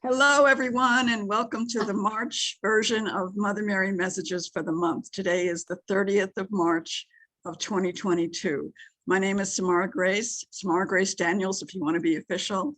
Hello, everyone, and welcome to the March version of Mother Mary Messages for the month. Today is the 30th of March of 2022. My name is Samarah Grace Daniels, if you want to be official,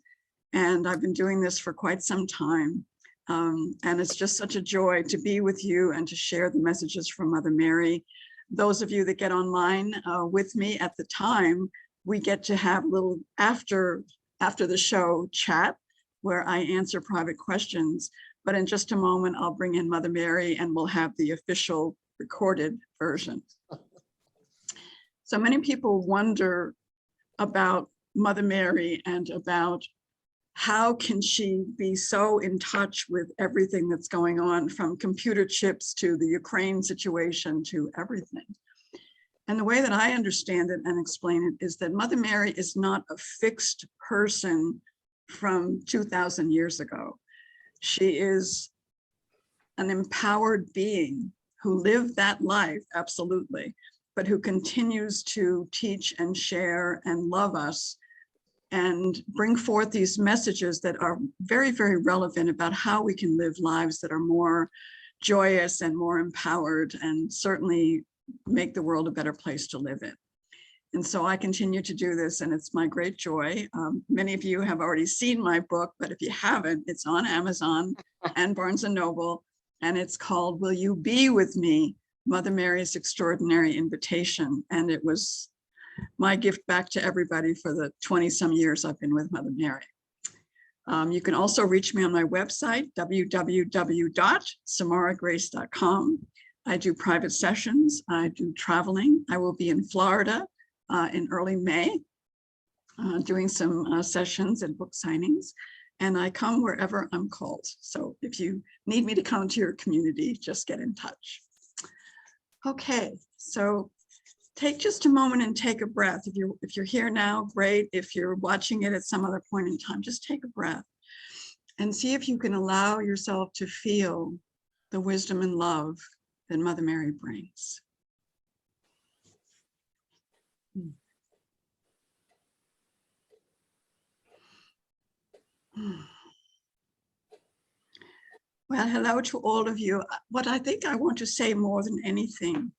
and I've been doing this for quite some time. And it's just such a joy to be with you and to share the messages from Mother Mary. Those of you that get online with me at the time, we get to have a little after the show chat, where I answer private questions. But in just a moment, I'll bring in Mother Mary and we'll have the official recorded version. So many people wonder about Mother Mary and about how can she be so in touch with everything that's going on, from computer chips to the Ukraine situation to everything. And the way that I understand it and explain it is that Mother Mary is not a fixed person from 2000 years ago. She is an empowered being who lived that life, absolutely, but who continues to teach and share and love us and bring forth these messages that are very, very relevant about how we can live lives that are more joyous and more empowered and certainly make the world a better place to live in. And so I continue to do this, and it's my great joy. Many of you have already seen my book, but if you haven't, it's on Amazon and Barnes & Noble, and it's called Will You Be With Me? Mother Mary's Extraordinary Invitation. And it was my gift back to everybody for the 20-some years I've been with Mother Mary. You can also reach me on my website, www.samarahgrace.com. I do private sessions, I do traveling. I will be in Florida in early May, doing some sessions and book signings, and I come wherever I'm called. So if you need me to come to your community, just get in touch. Okay, so take just a moment and take a breath. If you're here now, great. If you're watching it at some other point in time, just take a breath and see if you can allow yourself to feel the wisdom and love that Mother Mary brings. Well, hello to all of you. What I think I want to say more than anything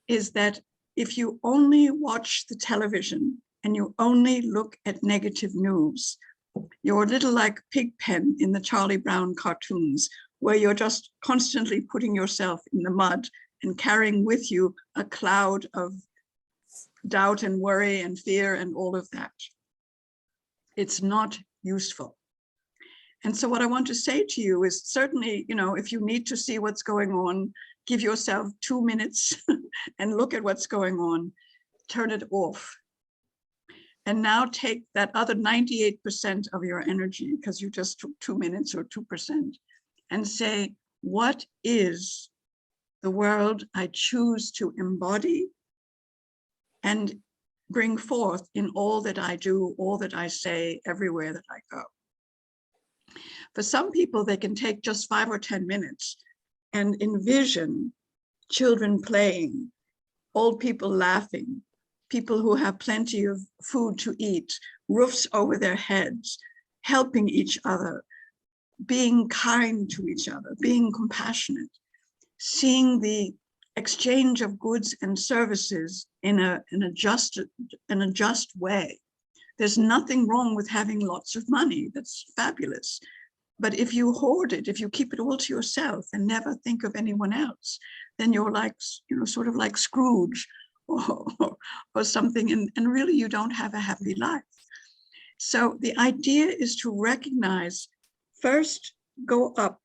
is that if you only watch the television and you only look at negative news, you're a little like Pigpen in the Charlie Brown cartoons, where you're just constantly putting yourself in the mud and carrying with you a cloud of doubt and worry and fear and all of that. It's not useful. And so what I want to say to you is certainly, if you need to see what's going on, give yourself 2 minutes and look at what's going on, turn it off. And now take that other 98% of your energy, because you just took 2 minutes or 2%, and say, what is the world I choose to embody and bring forth in all that I do, all that I say, everywhere that I go. For some people, they can take just 5 or 10 minutes and envision children playing, old people laughing, people who have plenty of food to eat, roofs over their heads, helping each other, being kind to each other, being compassionate, seeing the exchange of goods and services in a just way. There's nothing wrong with having lots of money. That's fabulous. But if you hoard it, if you keep it all to yourself and never think of anyone else, then you're like, sort of like Scrooge or something, and really you don't have a happy life. So the idea is to recognize, first, go up,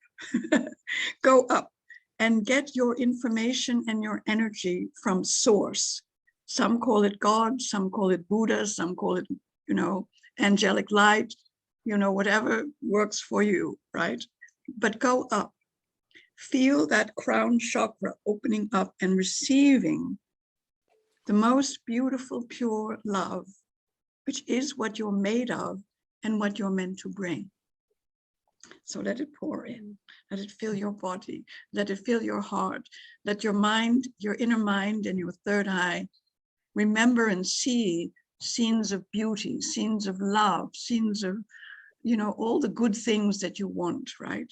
go up and get your information and your energy from source. Some call it God, some call it Buddha, some call it, angelic light, whatever works for you, right? But go up. Feel that crown chakra opening up and receiving the most beautiful, pure love, which is what you're made of and what you're meant to bring. So let it pour in, let it fill your body, let it fill your heart, let your mind, your inner mind and your third eye remember and see scenes of beauty, scenes of love, scenes of all the good things that you want, right?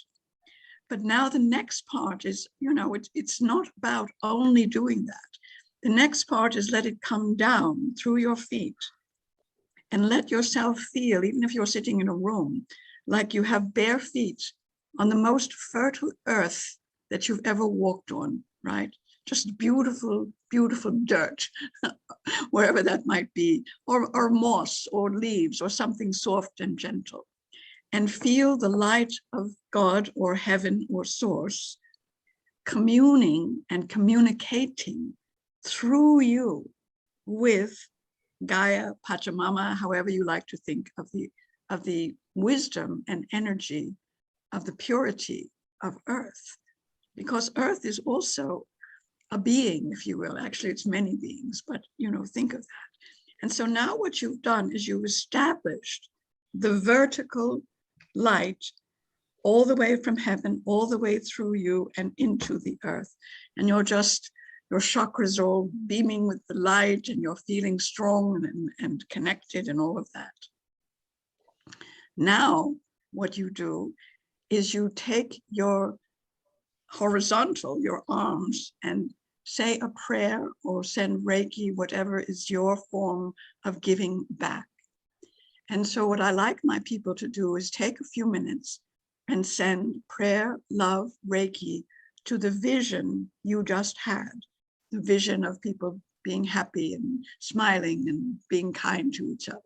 But now the next part is, it's not about only doing that. The next part is let it come down through your feet and let yourself feel, even if you're sitting in a room, like you have bare feet on the most fertile earth that you've ever walked on, right? Just beautiful, beautiful dirt, wherever that might be, or moss or leaves or something soft and gentle. And feel the light of God or heaven or source communing and communicating through you with Gaia, Pachamama, however you like to think of the wisdom and energy of the purity of Earth. Because Earth is also a being, if you will. Actually, it's many beings, but think of that. And so now what you've done is you've established the vertical light all the way from heaven, all the way through you and into the earth. And your chakras are all beaming with the light, and you're feeling strong and connected and all of that. Now, what you do is you take your horizontal, your arms, and say a prayer or send Reiki, whatever is your form of giving back. And so what I like my people to do is take a few minutes and send prayer, love, Reiki to the vision you just had, the vision of people being happy and smiling and being kind to each other.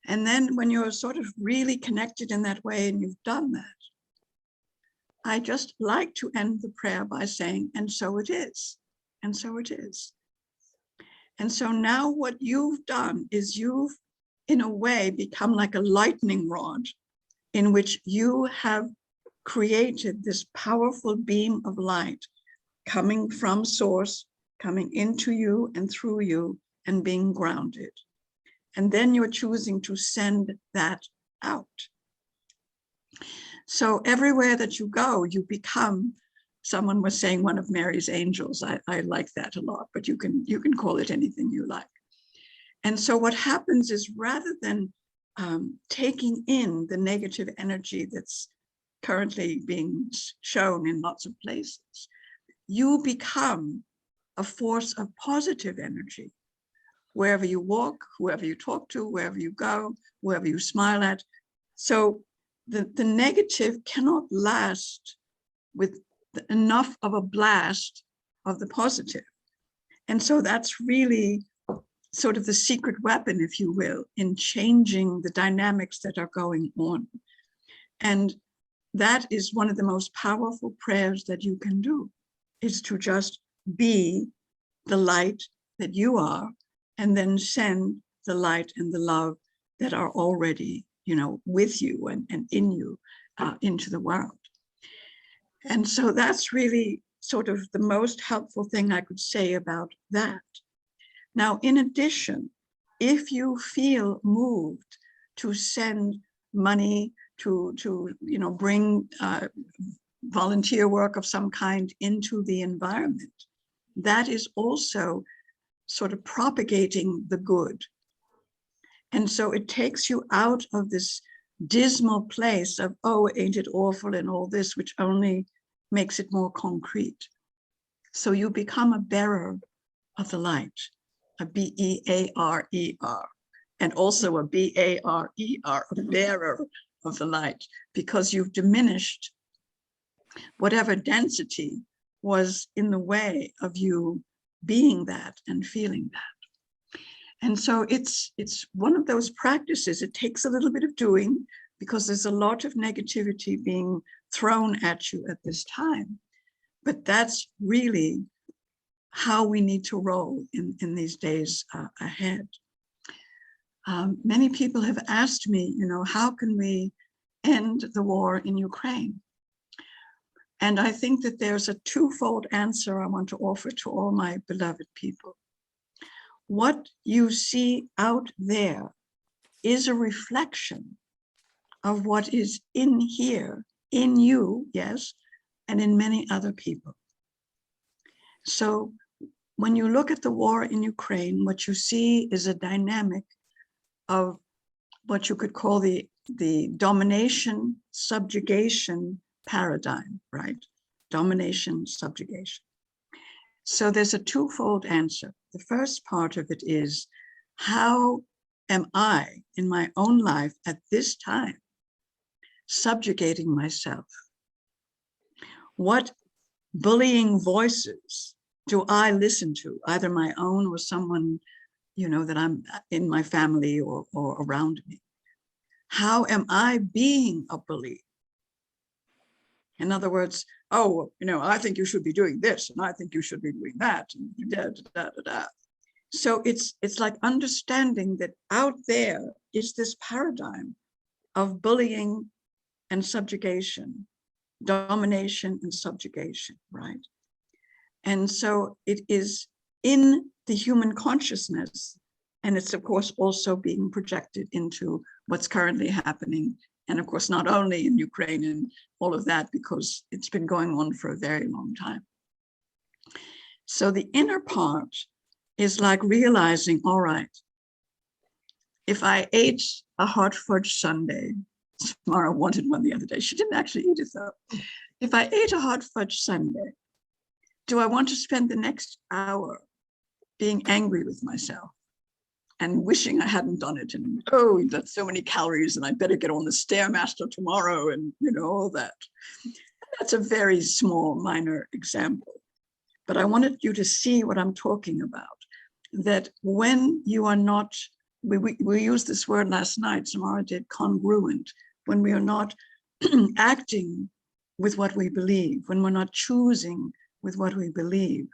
And then when you're sort of really connected in that way and you've done that, I just like to end the prayer by saying, and so it is, and so it is. And so now what you've done is you've, in a way, become like a lightning rod in which you have created this powerful beam of light coming from source, coming into you and through you and being grounded. And then you're choosing to send that out. So everywhere that you go, you become, someone was saying, one of Mary's angels. I like that a lot, but you can call it anything you like. And so what happens is, rather than taking in the negative energy that's currently being shown in lots of places, you become a force of positive energy. Wherever you walk, whoever you talk to, wherever you go, whoever you smile at. So the negative cannot last with enough of a blast of the positive. And so that's really sort of the secret weapon, if you will, in changing the dynamics that are going on. And that is one of the most powerful prayers that you can do, is to just be the light that you are, and then send the light and the love that are already, with you and in you into the world. And so that's really sort of the most helpful thing I could say about that. Now, in addition, if you feel moved to send money to bring volunteer work of some kind into the environment, that is also sort of propagating the good. And so it takes you out of this dismal place of, oh, ain't it awful and all this, which only makes it more concrete. So you become a bearer of the light, a B-E-A-R-E-R, and also a B-A-R-E-R, a bearer of the light, because you've diminished whatever density was in the way of you being that and feeling that. And so it's one of those practices. It takes a little bit of doing, because there's a lot of negativity being thrown at you at this time. But that's really how we need to roll in these days ahead. Many people have asked me, how can we end the war in Ukraine? And I think that there's a twofold answer I want to offer to all my beloved people. What you see out there is a reflection of what is in here, in you, yes, and in many other people. So when you look at the war in Ukraine, what you see is a dynamic of what you could call the the domination, subjugation paradigm, right? Domination, subjugation. So there's a twofold answer. The first part of it is, how am I in my own life at this time subjugating myself? What bullying voices do I listen to, either my own or someone, you know, that I'm in my family or around me? How am I being a bully? In other words, oh, you know, I think you should be doing this, and I think you should be doing that, and da, da, da, da, da. So it's like understanding that out there is this paradigm of bullying and subjugation, domination and subjugation, right? And so it is in the human consciousness, and it's of course also being projected into what's currently happening. And of course, not only in Ukraine and all of that, because it's been going on for a very long time. So the inner part is like realizing, all right, if I ate a hot fudge sundae, Samarah wanted one the other day. She didn't actually eat it though. If I ate a hot fudge sundae, do I want to spend the next hour being angry with myself and wishing I hadn't done it? And, oh, that's so many calories and I better get on the Stairmaster tomorrow and, you know, all that. That's a very small, minor example. But I wanted you to see what I'm talking about, that when you are not, we used this word last night, Samarah did, congruent, when we are not acting with what we believe, when we're not choosing with what we believe,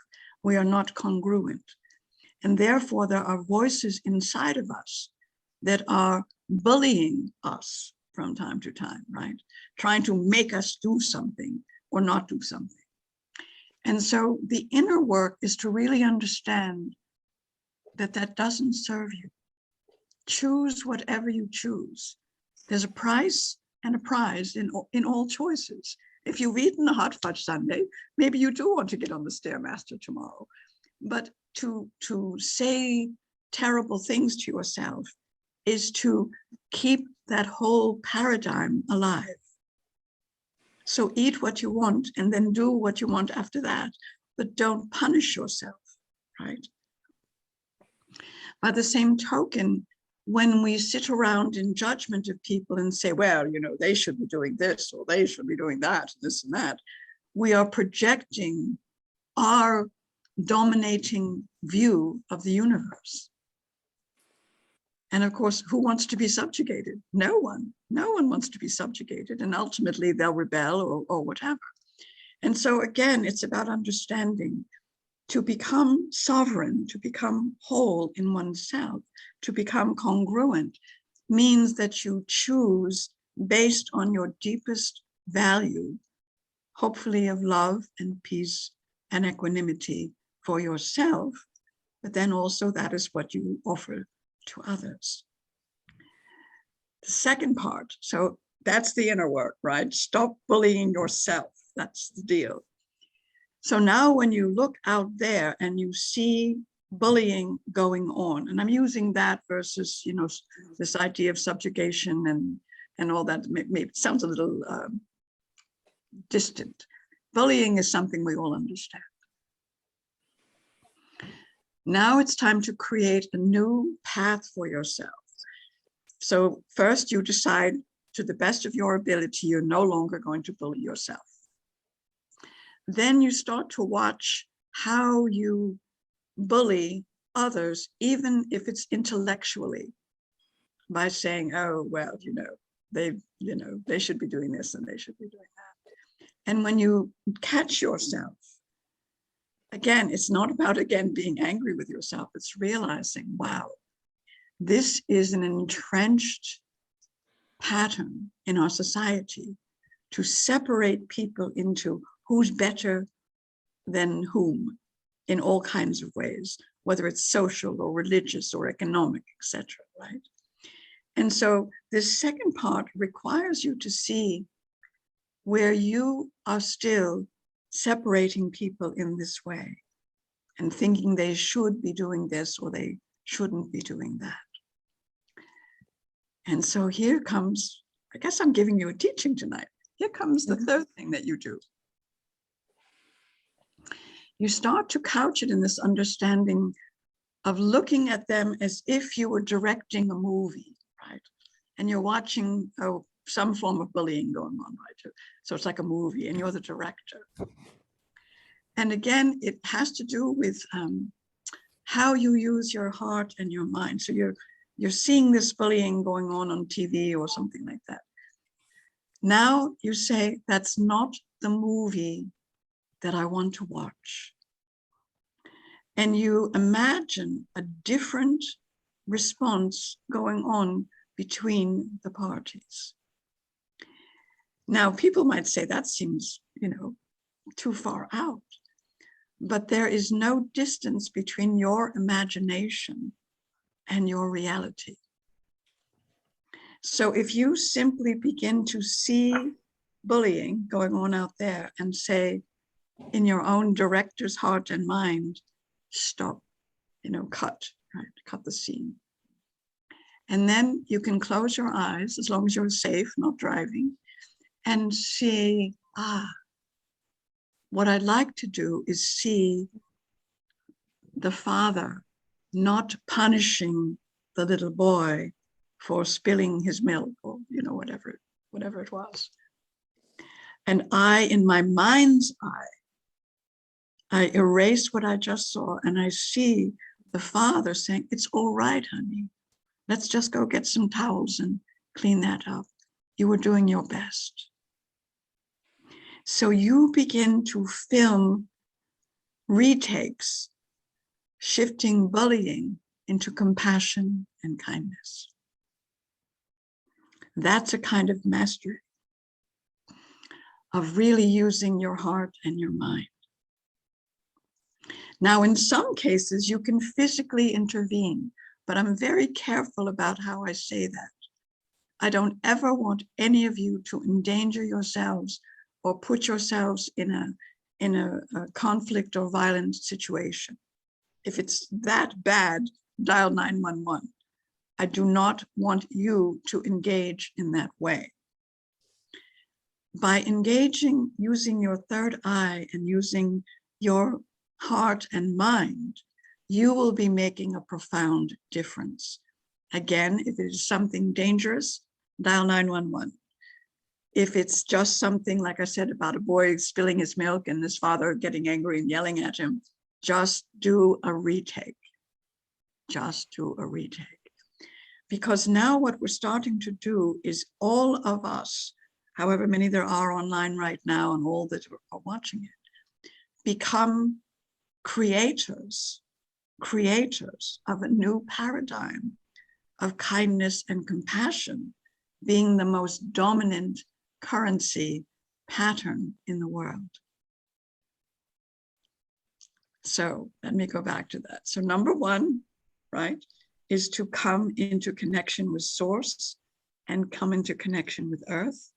we are not congruent. And therefore, there are voices inside of us that are bullying us from time to time, right? Trying to make us do something or not do something. And so the inner work is to really understand that that doesn't serve you. Choose whatever you choose. There's a price and a prize in all choices. If you've eaten a hot fudge sundae, maybe you do want to get on the Stairmaster tomorrow. But to say terrible things to yourself is to keep that whole paradigm alive. So eat what you want and then do what you want after that, but don't punish yourself, right? By the same token, when we sit around in judgment of people and say, well, you know, they should be doing this or they should be doing that, this and that, we are projecting our dominating view of the universe. And of course, who wants to be subjugated? No one. No one wants to be subjugated, and ultimately they'll rebel or whatever. And so again, it's about understanding to become sovereign, to become whole in oneself, to become congruent, means that you choose based on your deepest value, hopefully of love and peace and equanimity for yourself, but then also that is what you offer to others. The second part, so that's the inner work, right? Stop bullying yourself. That's the deal. So now when you look out there and you see bullying going on, and I'm using that versus, you know, this idea of subjugation and all that, maybe it sounds a little distant. Bullying is something we all understand. Now it's time to create a new path for yourself. So first you decide, to the best of your ability, you're no longer going to bully yourself. Then you start to watch how you bully others, even if it's intellectually, by saying, oh, well, you know, they should be doing this and they should be doing that. And when you catch yourself, again, it's not about, again, being angry with yourself. It's realizing, wow, this is an entrenched pattern in our society to separate people into who's better than whom in all kinds of ways, whether it's social or religious or economic, etc., right? And so this second part requires you to see where you are still separating people in this way and thinking they should be doing this or they shouldn't be doing that. And so here comes, I guess I'm giving you a teaching tonight. Here comes the third thing that you do. You start to couch it in this understanding of looking at them as if you were directing a movie, right? And you're watching some form of bullying going on, right? So it's like a movie and you're the director. And again, it has to do with how you use your heart and your mind. So you're seeing this bullying going on TV or something like that. Now you say, that's not the movie that I want to watch. And you imagine a different response going on between the parties. Now, people might say that seems, too far out, but there is no distance between your imagination and your reality. So if you simply begin to see bullying going on out there and say, in your own director's heart and mind, stop, cut, right? Cut the scene. And then you can close your eyes, as long as you're safe, not driving, and see, what I'd like to do is see the father not punishing the little boy for spilling his milk or, whatever it was. And in my mind's eye, I erase what I just saw and I see the father saying, it's all right, honey. Let's just go get some towels and clean that up. You were doing your best. So you begin to film retakes, shifting bullying into compassion and kindness. That's a kind of mastery of really using your heart and your mind. Now, in some cases, you can physically intervene, but I'm very careful about how I say that. I don't ever want any of you to endanger yourselves or put yourselves in a conflict or violent situation. If it's that bad, dial 911. I do not want you to engage in that way. By engaging, using your third eye and using your heart and mind, you will be making a profound difference. Again, if it is something dangerous, dial 911. If it's just something, like I said, about a boy spilling his milk and his father getting angry and yelling at him, just do a retake. Just do a retake. Because now what we're starting to do is all of us, however many there are online right now and all that are watching it, become creators of a new paradigm of kindness and compassion being the most dominant currency pattern in the world. So let me go back to that. So number one, right, is to come into connection with source and come into connection with earth.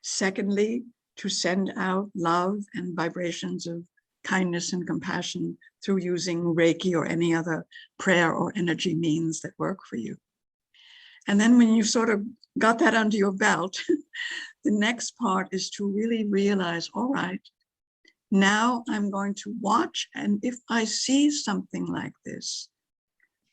Secondly, to send out love and vibrations of kindness and compassion through using Reiki or any other prayer or energy means that work for you. And then when you sort of got that under your belt, the next part is to really realize, all right, now I'm going to watch, and if I see something like this,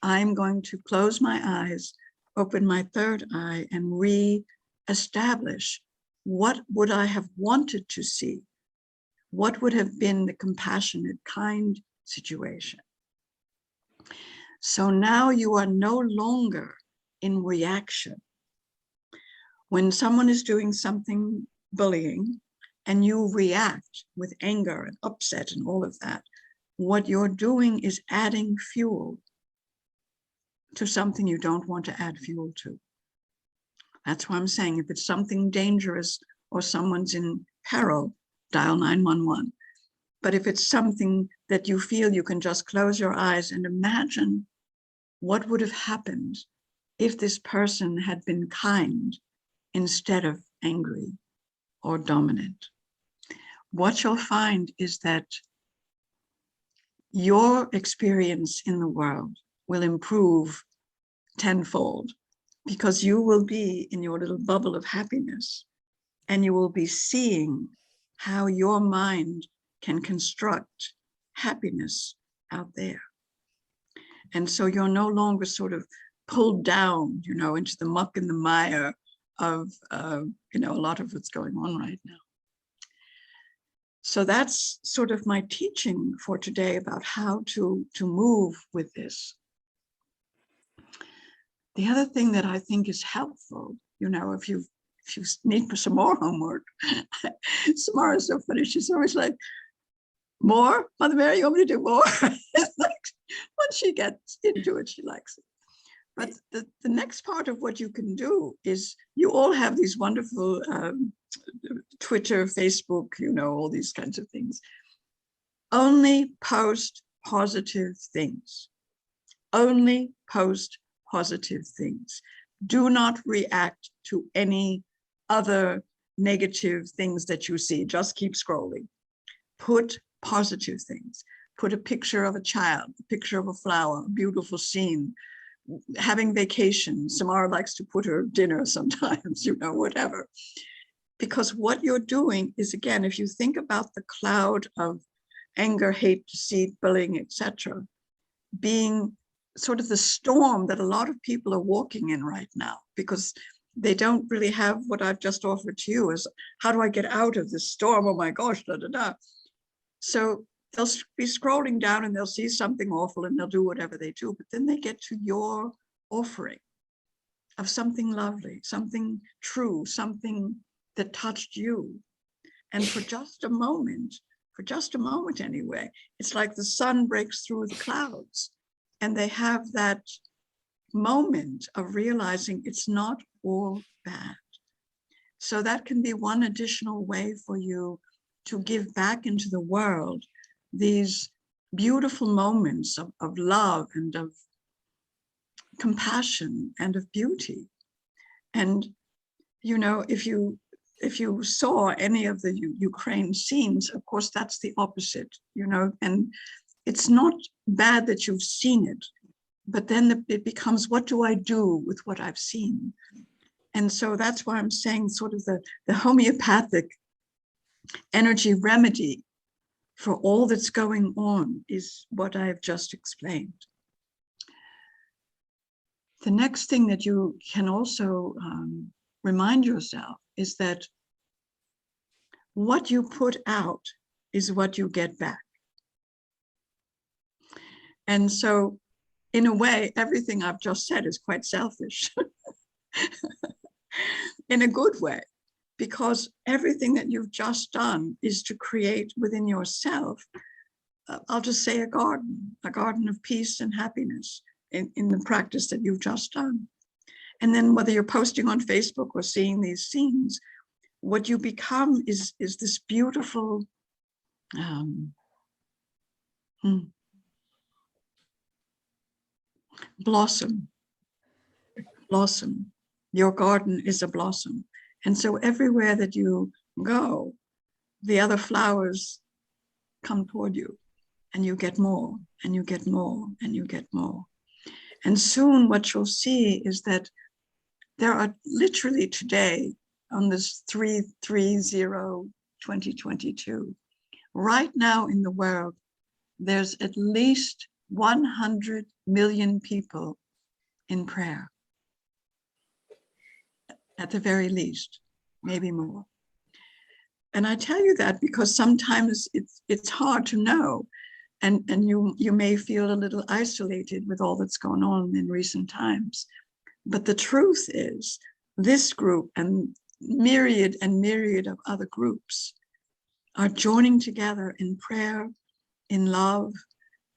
I'm going to close my eyes, open my third eye, and re-establish what would I have wanted to see? What would have been the compassionate, kind situation? So now you are no longer in reaction. When someone is doing something bullying and you react with anger and upset and all of that, what you're doing is adding fuel to something you don't want to add fuel to. That's why I'm saying if it's something dangerous or someone's in peril, dial 911. But if it's something that you feel you can just close your eyes and imagine what would have happened if this person had been kind instead of angry or dominant. What you'll find is that your experience in the world will improve tenfold because you will be in your little bubble of happiness, and you will be seeing how your mind can construct happiness out there. And so you're no longer sort of pulled down, into the muck and the mire of, a lot of what's going on right now. So that's sort of my teaching for today about how to move with this. The other thing that I think is helpful, if you need some more homework, Samarah is so funny. She's always like, more? Mother Mary, you want me to do more? It's like, once she gets into it, she likes it. But the next part of what you can do is, you all have these wonderful Twitter, Facebook, all these kinds of things. Only post positive things. Only post positive things. Do not react to any other negative things that you see. Just keep scrolling. Put positive things. Put a picture of a child, a picture of a flower, a beautiful scene, having vacation. Samarah likes to put her dinner sometimes, whatever. Because what you're doing is, again, if you think about the cloud of anger, hate, deceit, bullying, etc., being sort of the storm that a lot of people are walking in right now, because they don't really have what I've just offered to you is, how do I get out of this storm? Oh my gosh, da, da, da. So they'll be scrolling down and they'll see something awful and they'll do whatever they do. But then they get to your offering of something lovely, something true, something that touched you. And for just a moment anyway, it's like the sun breaks through the clouds and they have that moment of realizing it's not all bad. So that can be one additional way for you to give back into the world these beautiful moments of love and of compassion and of beauty. And, if you saw any of the Ukraine scenes, of course, that's the opposite, and it's not bad that you've seen it, but then it becomes, what do I do with what I've seen? And so that's why I'm saying sort of the homeopathic energy remedy for all that's going on is what I've just explained. The next thing that you can also remind yourself is that what you put out is what you get back. And so, in a way, everything I've just said is quite selfish in a good way, because everything that you've just done is to create within yourself, I'll just say a garden of peace and happiness in the practice that you've just done. And then whether you're posting on Facebook or seeing these scenes, what you become is this beautiful blossom. Your garden is a blossom. And so everywhere that you go, the other flowers come toward you, and you get more, and you get more, and you get more. And soon what you'll see is that there are literally today, on this 3/30/2022, right now in the world, there's at least 100 million people in prayer. At the very least, maybe more. And I tell you that because sometimes it's hard to know, and you may feel a little isolated with all that's gone on in recent times. But the truth is, this group and myriad of other groups are joining together in prayer, in love,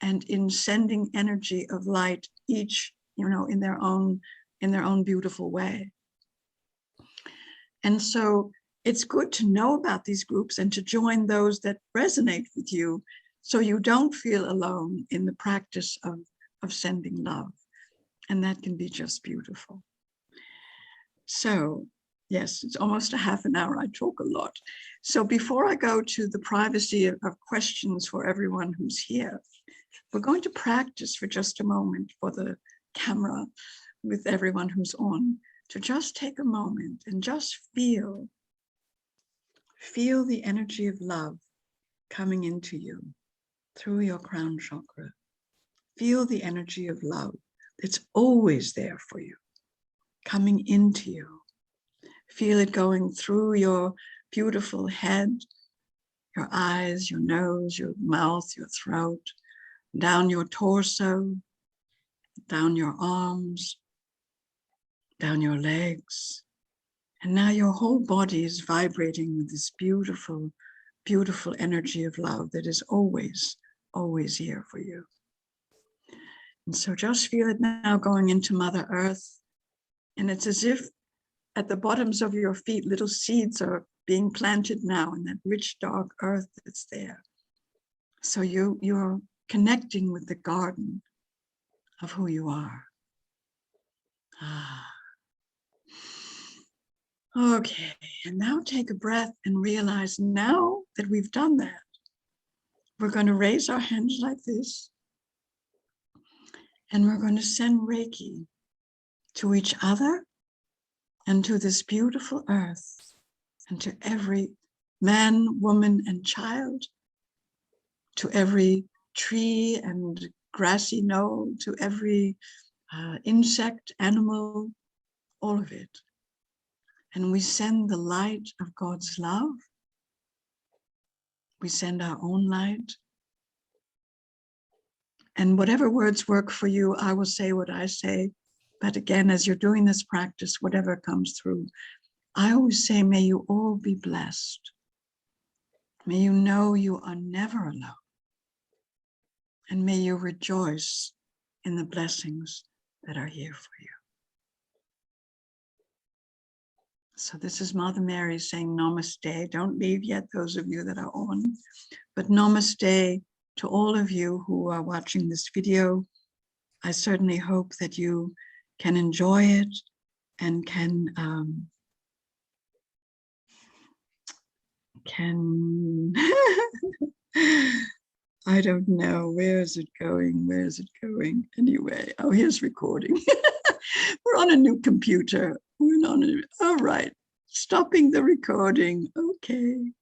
and in sending energy of light, each, in their own beautiful way. And so it's good to know about these groups and to join those that resonate with you, so you don't feel alone in the practice of sending love. And that can be just beautiful. So, yes, it's almost a half an hour. I talk a lot. So before I go to the privacy of questions for everyone who's here, we're going to practice for just a moment for the camera with everyone who's on to just take a moment and just feel the energy of love coming into you through your crown chakra. Feel the energy of love that's always there for you, coming into you. Feel it going through your beautiful head, your eyes, your nose, your mouth, your throat, down your torso, down your arms, down your legs. And now your whole body is vibrating with this beautiful, beautiful energy of love that is always, always here for you. And so just feel it now going into Mother Earth. And it's as if at the bottoms of your feet, little seeds are being planted now in that rich, dark earth that's there. So you're connecting with the garden of who you are. Okay, and now take a breath and realize now that we've done that, we're going to raise our hands like this, and we're going to send Reiki to each other and to this beautiful earth and to every man, woman, and child, to every tree and grassy knoll, to every insect, animal, all of it. And we send the light of God's love. We send our own light. And whatever words work for you, I will say what I say. But again, as you're doing this practice, whatever comes through, I always say, may you all be blessed. May you know you are never alone. And may you rejoice in the blessings that are here for you. So this is Mother Mary saying namaste. Don't leave yet, those of you that are on. But namaste to all of you who are watching this video. I certainly hope that you can enjoy it and can I don't know, where is it going? Where is it going? Anyway, oh, here's recording. We're on a new computer. We're on all right, stopping the recording. Okay.